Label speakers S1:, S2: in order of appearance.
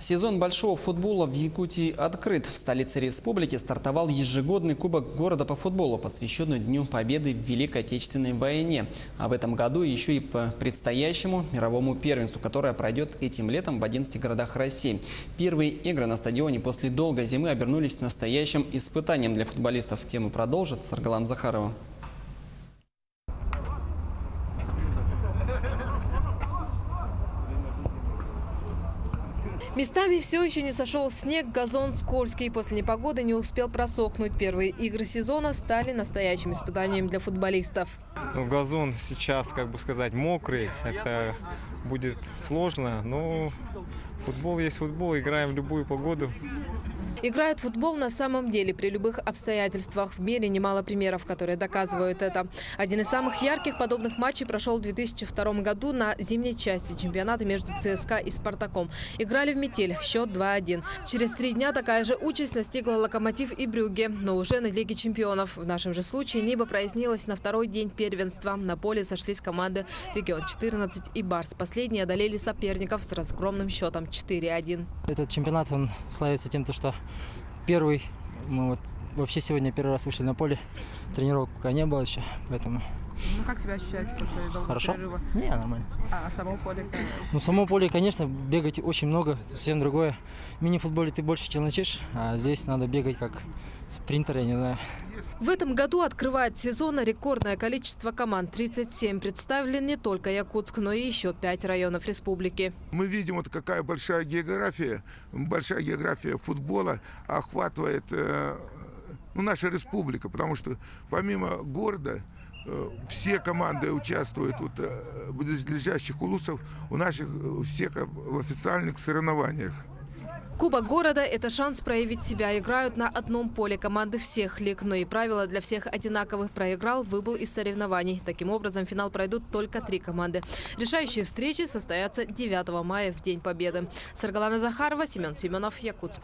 S1: Сезон большого футбола в Якутии открыт. В столице республики стартовал ежегодный Кубок города по футболу, посвященный Дню Победы в Великой Отечественной войне. А в этом году еще и по предстоящему мировому первенству, которое пройдет этим летом в 11 городах России. Первые игры на стадионе после долгой зимы обернулись настоящим испытанием для футболистов. Тему продолжит Саргалан Захарова.
S2: Местами все еще не сошел снег, газон скользкий. После непогоды не успел просохнуть. Первые игры сезона стали настоящим испытанием для футболистов.
S3: Газон сейчас, мокрый. Это будет сложно, но футбол есть футбол. Играем в любую погоду.
S2: Играют в футбол на самом деле при любых обстоятельствах. В мире немало примеров, которые доказывают это. Один из самых ярких подобных матчей прошел в 2002 году на зимней части чемпионата между ЦСКА и Спартаком. Играли в метель, счет 2-1. Через 3 дня такая же участь настигла Локомотив и Брюгге, но уже на Лиге чемпионов. В нашем же случае небо прояснилось на второй день первенства. На поле сошлись команды «Регион-14» и «Барс». Последние одолели соперников с разгромным счетом 4-1.
S4: Этот чемпионат он славится тем, что первый, мы вообще сегодня первый раз вышли на поле, тренировок пока не было еще, поэтому...
S5: Ну как себя ощущаете после долгого
S4: Хорошо?
S5: перерыва?
S4: Не, нормально.
S5: А само поле?
S4: Само поле, конечно, бегать очень много, совсем другое. В мини-футболе ты больше челночишь, а здесь надо бегать как спринтер, я не знаю.
S2: В этом году открывает сезон рекордное количество команд – 37. Представлен не только Якутск, но и еще 5 районов республики.
S6: Мы видим, какая большая география футбола охватывает наша республика, потому что помимо города все команды участвуют в близлежащих улусов у наших всех в официальных соревнованиях.
S2: Кубок города – это шанс проявить себя. Играют на одном поле команды всех лиг, но и правила для всех одинаковых. Проиграл, выбыл из соревнований. Таким образом, в финал пройдут только 3 команды. Решающие встречи состоятся 9 мая в День Победы. Саргалана Захарова, Семен Семенов, Якутск.